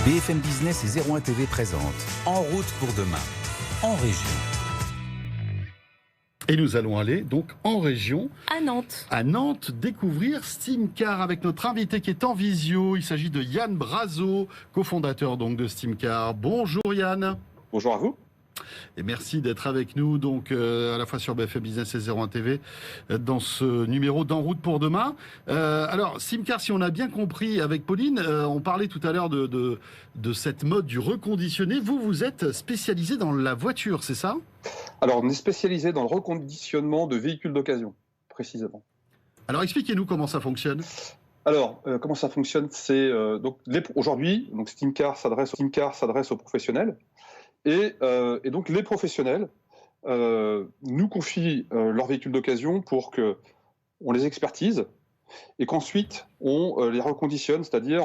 BFM Business et 01 TV présente En route pour demain, en région. Et nous allons aller donc en région, à Nantes. À Nantes, découvrir Steamcar avec notre invité qui est en visio. Il s'agit de Yann Brazeau, cofondateur donc de Steamcar. Bonjour Yann. Bonjour à vous. Et merci d'être avec nous donc à la fois sur BFM Business et 01 TV dans ce numéro d'En route pour demain. Alors Steamcar, si on a bien compris avec Pauline, on parlait tout à l'heure de cette mode du reconditionné. Vous êtes spécialisé dans la voiture, c'est ça ? Alors on est spécialisé dans le reconditionnement de véhicules d'occasion, précisément. Alors expliquez-nous comment ça fonctionne. Alors, comment ça fonctionne ? C'est aujourd'hui, donc Steamcar s'adresse aux professionnels. Et donc les professionnels nous confient leurs véhicules d'occasion pour qu'on les expertise et qu'ensuite on les reconditionne, c'est-à-dire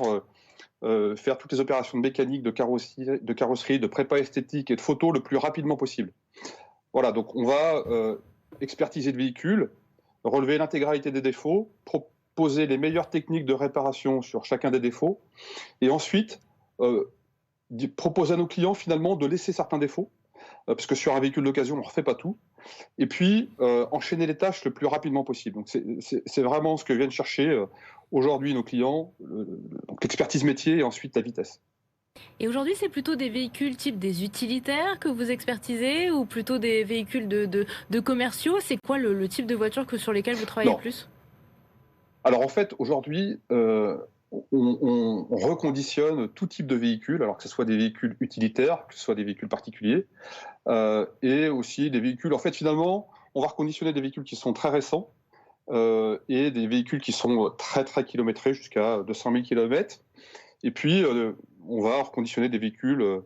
faire toutes les opérations de mécanique, de carrosserie, de prépa esthétique et de photo le plus rapidement possible. Voilà, donc on va expertiser le véhicule, relever l'intégralité des défauts, proposer les meilleures techniques de réparation sur chacun des défauts et ensuite proposer à nos clients finalement de laisser certains défauts, parce que sur un véhicule d'occasion, on ne refait pas tout, et puis enchaîner les tâches le plus rapidement possible. Donc c'est vraiment ce que viennent chercher aujourd'hui nos clients, donc l'expertise métier et ensuite la vitesse. Et aujourd'hui, c'est plutôt des véhicules type des utilitaires que vous expertisez ou plutôt des véhicules de commerciaux ? C'est quoi le type de voiture sur lesquelles vous travaillez le plus ? Alors en fait, aujourd'hui, on reconditionne tout type de véhicules, alors que ce soit des véhicules utilitaires, que ce soit des véhicules particuliers, et aussi des véhicules. En fait, finalement, on va reconditionner des véhicules qui sont très récents et des véhicules qui sont très très kilométrés, jusqu'à 200 000 km. Et puis, on va reconditionner des véhicules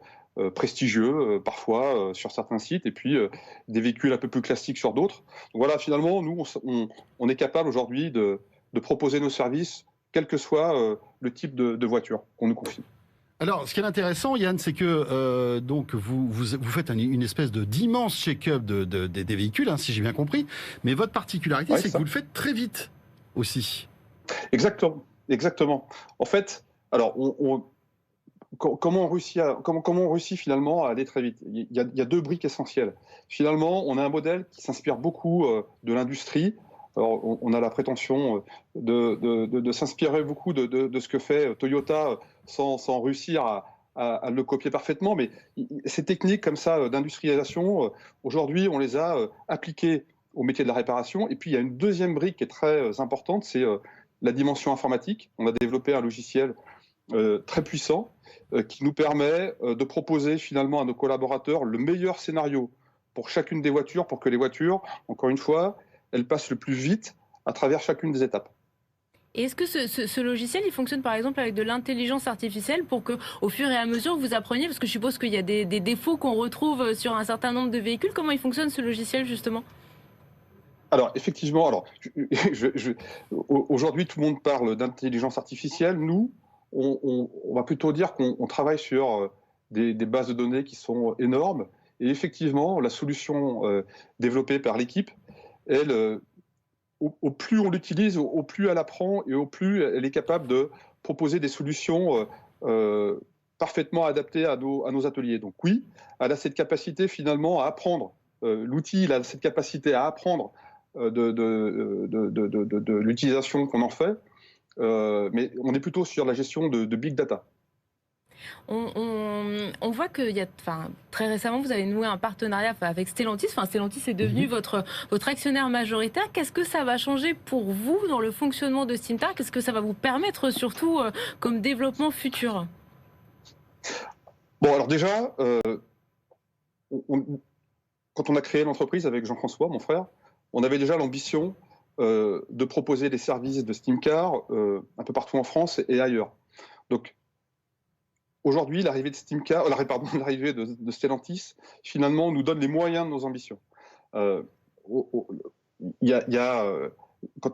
prestigieux parfois sur certains sites, et puis des véhicules un peu plus classiques sur d'autres. Donc voilà, finalement, nous, on est capable aujourd'hui de proposer nos services quel que soit le type de voiture qu'on nous confie. Alors, ce qui est intéressant, Yann, c'est que donc vous faites une espèce d'immense check-up des véhicules, hein, si j'ai bien compris. Mais votre particularité, c'est que vous le faites très vite aussi. Exactement. En fait, alors, comment on réussit finalement à aller très vite ? Il y a deux briques essentielles. Finalement, on a un modèle qui s'inspire beaucoup de l'industrie. Alors, on a la prétention de s'inspirer beaucoup de ce que fait Toyota sans réussir à le copier parfaitement. Mais ces techniques comme ça d'industrialisation, aujourd'hui, on les a appliquées au métier de la réparation. Et puis, il y a une deuxième brique qui est très importante, c'est la dimension informatique. On a développé un logiciel très puissant qui nous permet de proposer finalement à nos collaborateurs le meilleur scénario pour chacune des voitures, pour que les voitures, encore une fois, elles passent le plus vite à travers chacune des étapes. Et est-ce que ce logiciel, il fonctionne par exemple avec de l'intelligence artificielle pour qu'au fur et à mesure, vous appreniez, parce que je suppose qu'il y a des défauts qu'on retrouve sur un certain nombre de véhicules. Comment il fonctionne ce logiciel justement ? Alors effectivement, aujourd'hui tout le monde parle d'intelligence artificielle. Nous, on va plutôt dire qu'on travaille sur des bases de données qui sont énormes. Et effectivement, la solution développée par l'équipe, elle, au plus on l'utilise, au plus elle apprend et au plus elle est capable de proposer des solutions parfaitement adaptées à nos ateliers. Donc oui, elle a cette capacité finalement à apprendre. L'outil, il a cette capacité à apprendre de l'utilisation qu'on en fait, mais on est plutôt sur la gestion de big data. On voit que très récemment, vous avez noué un partenariat avec Stellantis. Stellantis est devenu votre actionnaire majoritaire. Qu'est-ce que ça va changer pour vous dans le fonctionnement de Steamcar ? Qu'est-ce que ça va vous permettre surtout comme développement futur ? Bon, alors déjà, quand on a créé l'entreprise avec Jean-François, mon frère, on avait déjà l'ambition de proposer des services de Steamcar un peu partout en France et ailleurs. Donc, aujourd'hui, l'arrivée de Stellantis, finalement, nous donne les moyens de nos ambitions. Quand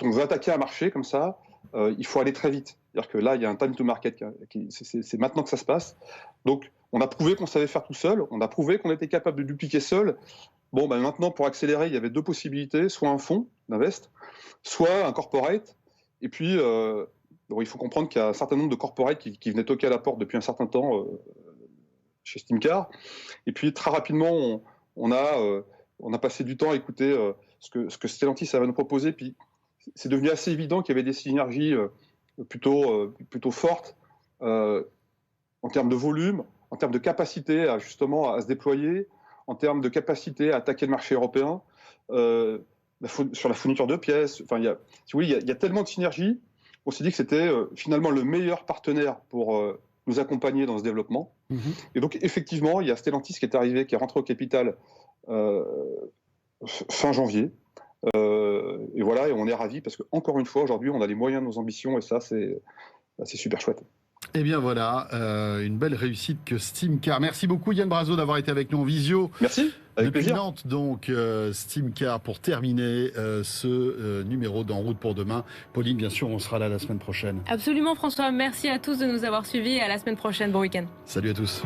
on veut attaquer un marché comme ça, il faut aller très vite. C'est-à-dire que là, il y a un time to market. C'est maintenant que ça se passe. Donc, on a prouvé qu'on savait faire tout seul. On a prouvé qu'on était capable de dupliquer seul. Bon, maintenant, pour accélérer, il y avait deux possibilités. Soit un fonds d'invest, soit un corporate. Et puis, Donc, il faut comprendre qu'il y a un certain nombre de corporates qui venaient toquer à la porte depuis un certain temps chez Steamcar. Et puis très rapidement, on a passé du temps à écouter ce que Stellantis avait nous proposer. Puis c'est devenu assez évident qu'il y avait des synergies plutôt fortes en termes de volume, en termes de capacité à se déployer, en termes de capacité à attaquer le marché européen, sur la fourniture de pièces. Enfin, il y a tellement de synergies. On s'est dit que c'était finalement le meilleur partenaire pour nous accompagner dans ce développement. Et donc, effectivement, il y a Stellantis qui est arrivé, qui est rentré au capital fin janvier. Et voilà, et on est ravis parce qu'encore une fois, aujourd'hui, on a les moyens de nos ambitions et ça, c'est super chouette. Eh bien voilà, une belle réussite que Steamcar. Merci beaucoup Yann Brazeau d'avoir été avec nous en visio. Merci, avec depuis plaisir. Nantes, donc Steamcar pour terminer ce numéro d'En route pour demain. Pauline, bien sûr, on sera là la semaine prochaine. Absolument François, merci à tous de nous avoir suivis et à la semaine prochaine. Bon week-end. Salut à tous.